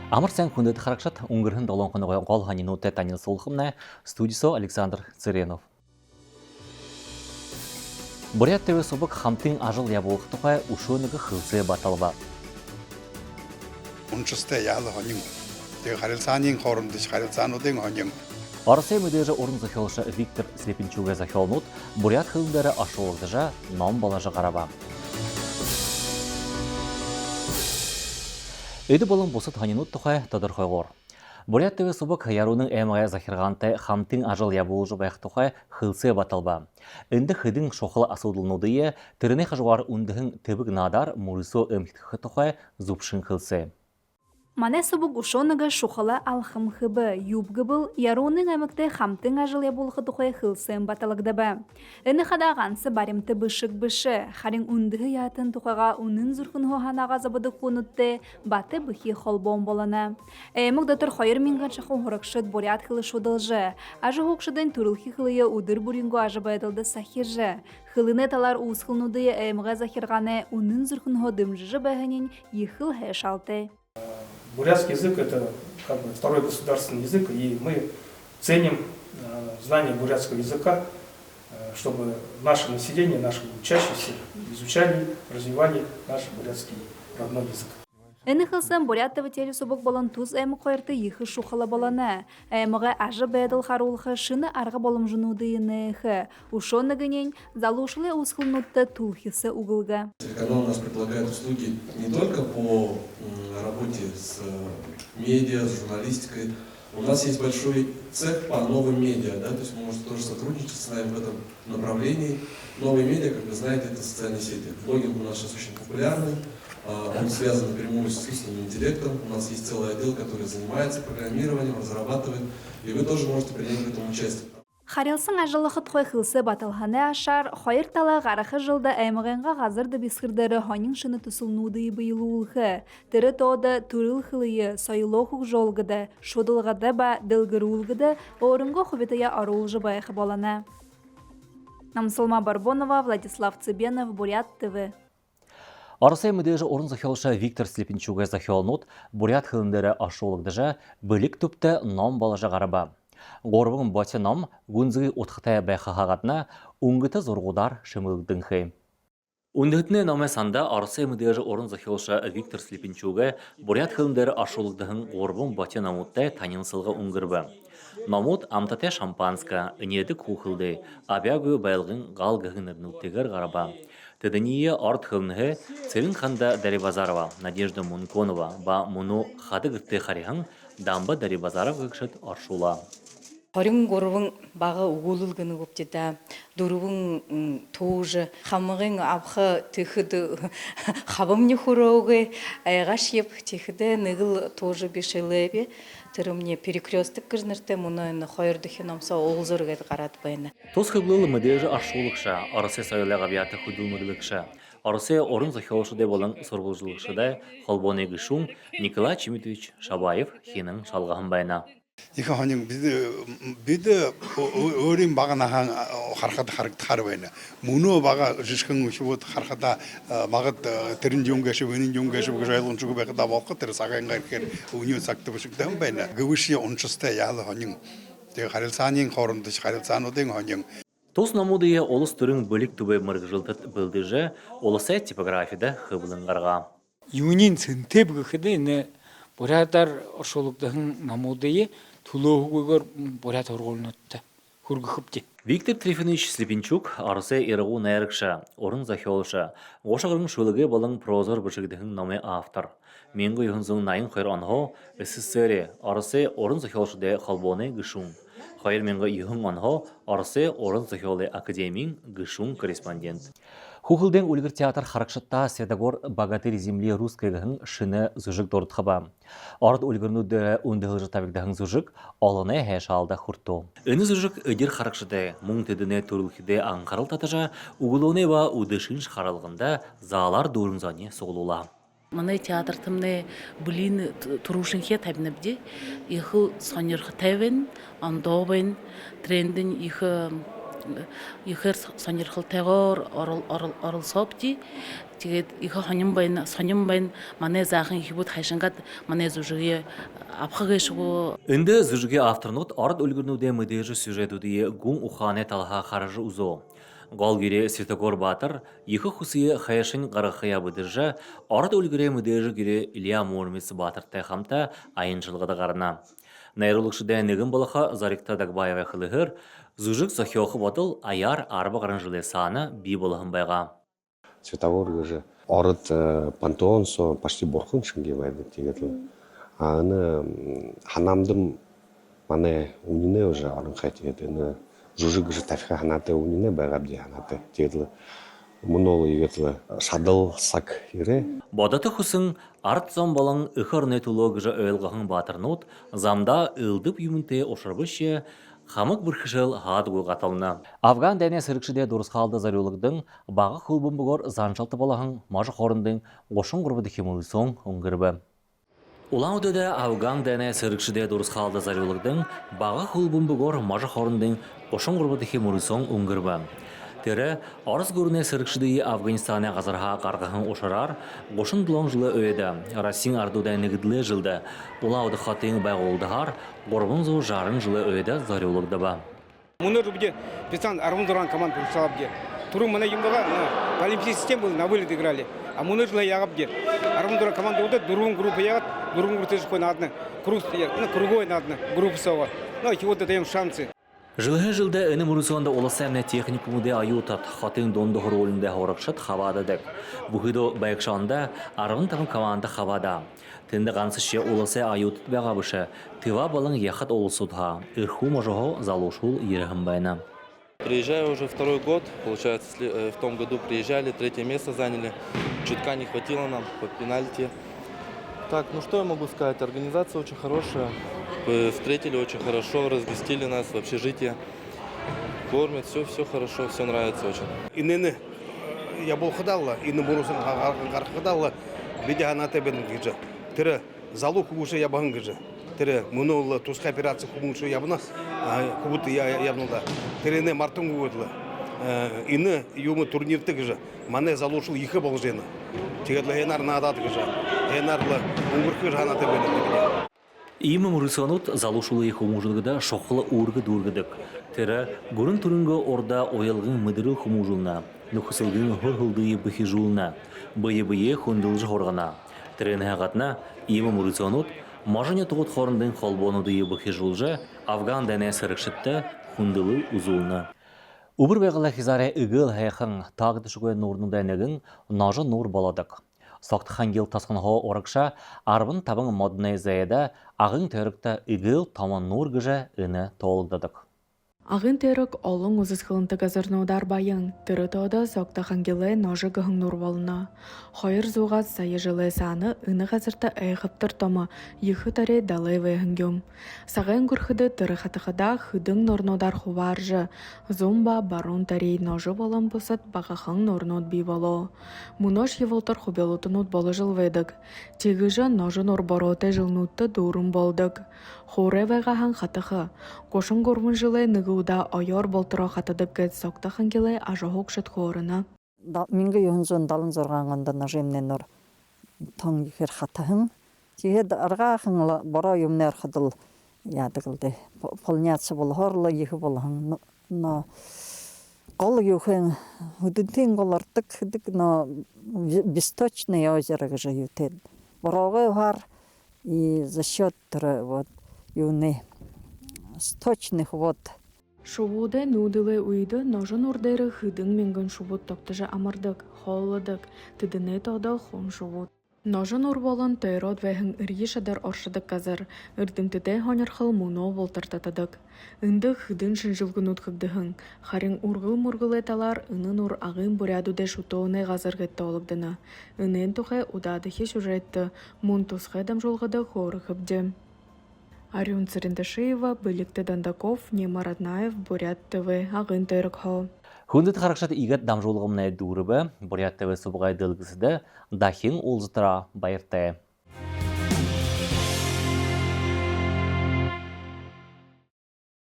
Амар сайн хүндэт харагшат өнгөрхөн 7 хоногой гол ханинуудтай танилцуулгамна студио Александр Цыренов. Бурят ТВ субак хамтын ажил явуулах тухай өшөөнөг хөвзөө баталба. Унчстай яалаа хонин. Тэгээ харилцааны хооронд харилцаануудын хонин. Оросын мэдээж уран зохиолч Виктор Слепенчуг의 зохиолнууд бурят хөлндөр ашуулгажа ном болажа гараба. Эд болон бусад ханинууд тухай тодорхойгоор. Бурят ТВ субак ярууның аймагай захиргаантай хамтын ажил явуулж байх тухай хөлсөө баталба. Энди хэдэн шухал асуудалнуудыг тэрний хажуугаар үндэхэн тэбэг надар мөрөсөө эмхтгэх тухай зүбшин хөлсөө. Мане субук ушоныга шухала алхым хыбы, юбгыбыл, яруның әмікті хамтың ажыл ябулығы тұқай хылсын баталығдабы. Әні қадағансы баримты бышық-бышы, харин үндігі ятын тұқаға үнін зүрхін хоғанаға забыды қонытты, баты бұхи холбон боланы. Әмік датыр қойыр минға чақын ғырықшыд бурят хылы шудылжы, ажы хоқшыдың түрілхи хылыя удыр буринго ажы байдылды сахиржы. Хылыны талар уысқылнуды әміға захирғаны үнін зүрхін ходымжы бәхінен ехыл хэшалты. Бурятский язык – это как бы второй государственный язык, и мы ценим знание бурятского языка, чтобы наше население, наши учащиеся изучали, развивали наш бурятский родной язык. Әні қылсын бурят тәвітері собық болан туз әмі қойырты ехі шухала боланы. Әміға ажы бәділ қарулығы шыны арғы болым жынудыйыны әхі. Ушонығынен залушылы ұсқылнутты тулхысы уғылға. Телеканал у нас предлагает услуги не только по работе с медиа, с журналистикой. У нас есть большой цех по новым медиа, да, то есть вы можете тоже сотрудничать с нами в этом направлении. Новые медиа, как вы знаете, это социальные сети. Блогинг у нас сейчас очень популярный. Он связан напрямую с искусственным интеллектом. У нас есть целый отдел, который занимается программированием, разрабатывает, и вы тоже можете принять в этом участие. Харилсын ажылығы тұқой қылсы батылғаны ашар, қойыр тала ғарақы жылда әміғенға ғазырды бесқырдары ханин шыны тұсылнуды бұйылуылғы. Тірі тоды түріл қылыйы, сайылоқық жолғыды, шодылғады ба ділгірулғыды, орынғы құбетая арулжы байқы боланы. Намсылма Барбонова, Владислав Цыбенов, Бурят ТВ. Оросын мэдээж уран зохиолч Виктор Слепенчуг의 зохиолнууд бурят хөлндөр ашуулгажа бөлік түпті ном болажа гараба. Горбың боте ном гүнзігі утқытай байқағатына үңгіті зұрғудар шымылдыңхы. Үндітіне номе санда Оросын мэдээж уран зохиолч Виктор Слепенчуг의 бурят хөлндөр ашуулгдығын горбың боте номуттай танинсылғы үңгірбі. Номут амтате шампанска, инеді кухылды, абягы байлғын ғалғығынырнуттегір гараба. Тедение арт хылнығы Церин ханда Дарибазарова, Надежда Мунконова, ба муну хадыгытты харихан дамба Дарибазаров гыкшыт аршула. Хорин горвың бағы уғылылғыны көптеді, дұрывың тоғжы, қамығың абқы түхіді қабым не құрауғы, айғаш еп түхіді нығыл тоғжы бешілі бе, түрімне перекрестік кірнірті, мұны қойырдықы намса оғылзырға қарады байына. Тоз қыблылы мүдежі аршулықша, арысы сайылы ғабияты құдылмырлықша, арысы орын зохиолшыде болын сұрғылжылықшыда холбоны гышун Николай Чемитович Шабаев хенің шалғағын байына. Их хонин бид өөрийн бага нахан харахад харагдахаар байна. Мөнөө бага жишгэн шууд харахада багад тэрэн юнгэш вэнэн юнгэш гэж ойлгомжгүй байхад авах тэр цагаан гэхээр өнөө цагт бишигдэн байна. Гэвши унчстай яал хонин тэг харилцааны хооронд харилцаануудын хонин Тос номудыя олыс түрін бөлік түбе мыргыжылтыт білдіжі олысы типографияда хыбылыңғарға. Юнин центеб гэхэдэ бурядар оршуулгдахын номуудыг төлөөгөөр бурят оргуулнуудтай хүргэхвдэ. Виктор Трифонович Слепенчук арысы иргу найрыкша, орын зохиолша, ошағырын шөлігі болың прозор бішігдіхін номе автор. Менгі юхынзың найын қойр анхо, СССР арысы орын зохиолшыде қалбоны гышун. Қойр менгі юхын анхо, арысы орын зохиолы академийн гышун корреспондент. Хухылден өлгір театр харакшытта Святогор богатырь земли русской гын шыны зүжік дордхаба. Ард өлгірнуді өндігілжі табигдахын зүжік олыны хэшалда хурту. Үні зүжік өдер харакшыды мұң тедіне түрілхіде аңқарыл татыжа уғылуны ба удышынш харалғында залар дұрынзаны соғылула. Маны театр тымны блин турушынхе табинабди. Ихыл сонерхы тавен, андовен, тренден ихы ихэр сонирхолтойгоор оролцоопти. Тэгээд их сонирн байна манай заахан ихбүүд хайшингад манай зүжигээ авахгүйшгүй. Энде зүжигээ авторнууд орд үлгэрнүүдээ мэдээж сюжетүүдээ гүн ухааны талха харж үзөө. Гол гэрээ Святогор Батар их хүсээ хайшин гаргахая бүдэржэ орд үлгэрээ мэдээж гэрээ Илья Муромец Батартай хамтаа аянчилгада гарна. Найруулагчдаа нэгэн болохо Зарикта Дагбаева хылыгыр зүжиг зохиохы бодол аяр арба гарan жылы саны бий болгон байгаа. Святогор гэж орд пантеон со почти бурхан шингээ байдаг. Тэгээд аны ханамдам манай үнэнээ уже оронхай тэгээд энэ зүжиг гэж тавих ханаатай үнэнээ байгаа би ханаатай. Тэгээд мөн ол игээд шадал саг ирээ. Бодот хүсэн ард зам болон эх орны төлөө гэж ойлгохон баатарнууд замда ылдып юмнтэй ушарбыш хамаг бүрхшэл хаадгүй гатална. Афган дәне сырыкшыде дурысхалды зарюлыгдың бағы хулбымбығыр заншалты болахан мажы хорындың қошын құрбыды хемулысон оңгырбы. Улан өтөде Афган дәне сырыкшыде дурысхалды зарюлыгдың бағы хулбымбығыр мажы хорындың қошын құрбыды хемулысон оңгырбы. Тері арыз көріне сырыкшыды Афганистаны ғазырға қарғығын ошарар, қошын дұлан жылы өйеді, Расин ардудай негідлі жылды, ұлауды қатың байғолдығар, қорбын зу жарын жылы өйеді зарюлыгды ба. Мұны жубде писан армузуран команд пульсалабде. Туру мана юмдага олимпийский систем был на вылет играли. А мұны жылы яғабде. Армузуран команда болды, дурун группа яғат, дурун группа тежкой на одна, кругой на одна группа сова. Ну, вот даем шансы. Жылғы жылда әні Мурусонда оласы әміне техникумуде аютат, қатын донды ғыролында хорықшыт хавададық. Бұхыды байықшанда арғын тағын команда хавада. Тінді ғансыше оласы аютыт бәғабышы, тыва балың яхат олысудға, үрху можығы залушул ерігім байна. Приезжаю уже второй год, получается, в том году приезжали, 3-е место заняли, чутка не хватило нам по пенальти. Так, ну что я могу сказать, организация очень хорошая, встретили очень хорошо, разместили нас в общежитие, кормят, все хорошо, все нравится очень. Инны я был ходала, инны Мурусан ходала, видя на тебе гиджа. Тыры залук уже я бан гиджа. Тыры мунул тушка операция хумушу я бна, кубут я бнула. Тыры не мартун гудла. Инны юмы турнир тыгжа. Мане залушил ихе болжена. Тигадла хенар надат гиджа. Хенарла унгуркы жана тебе не. Имы Мурусонут залушулы их умужылгыда шоқылы урғы дургыдық. Тері гөрін түрінгі орда ойылғын мүдіріл хумужылна, нүхісілгін хұрғылдығы бұхи жулна, бұйы-бұйы хүнділжі хорғана. Тірені ғатна Имы Мурусонут мажыне тұғыт хорындың қолбонудығы бұхи жулжы Афган дәне сырықшытты хүнділі ұзулна. Убыр бәғілі хизаре үгіл хайқын тағыды шүгөй нұрның дәнегін нажы нұр баладық. Соқты хангил тасқынға орықша арбын табың модны зәйді ағын төрікті үгіл таман нұр гіжі үні толыдадық. Ағын терек олың ұзыз қылынты газырнудар байын, түрі тоды соқты хангилы ножы гығын нұр болына. Хойыр зуғат сайы жылы саны үні ғазырты әйғыптыр томы, ехі тәрі далы вейхінгім. Сағын күрхіді түрі қатықыда хүдің нұрнудар хуваржы, зумба барун тәрі ножы болын бұсыт бағақың нұрнуд бей болу. Мұнош еволтыр хубелутынуд болы жыл вейдік. Тегіжі ножы нұр бороты жылнутты дұрын болдық. Хоре вайғахан қатықы, қошын көрмін жылы нығуда ойор болтыра қатыдып кәд соқты хангелі ажығық шыт хорына. Мингі юхынзон далын зорғанғанда нажемнен ұр тоң ехер қатығын. Тегед арғақын бора юмнер қыдыл ядығылды. Полняцы бол хорлы ехі болғын. Қол юхын үдінтен қолардық хыдық бесточный озеро ғыжы ютед. Борағы ғар и за счет вот юны сточных вод. Шубуды нудылы уйды ножын урдары хыдың менгін шубут топтыжы амырдық, холыдық, тыдыны тоды хон шубут. Ножын урболын тойрод вәхін үргі шадар оршыдық қазыр, үрдімтіде хонерхыл муно болтыртатадық. Үнді хыдың шынжылгын ұтқығдығын, харин урғыл-мұрғыл еталар үнін ұр ағын бұрядуде шутоуны ғазырғетті олығдыны. Үнен тұқы удадығы сюжетті, мұн тұсқы дамжолғыды хорықыбды. Арюн Царендашеева, Быликты Дандаков, Нема Раднаев, Бурят ТВ, Ағын Тойрықхо. Хүндіт қарақшаты игет дамжолығымна дұрыбы, Бурят ТВ сұбығай дылғысыды, дахин олзытыра байырты.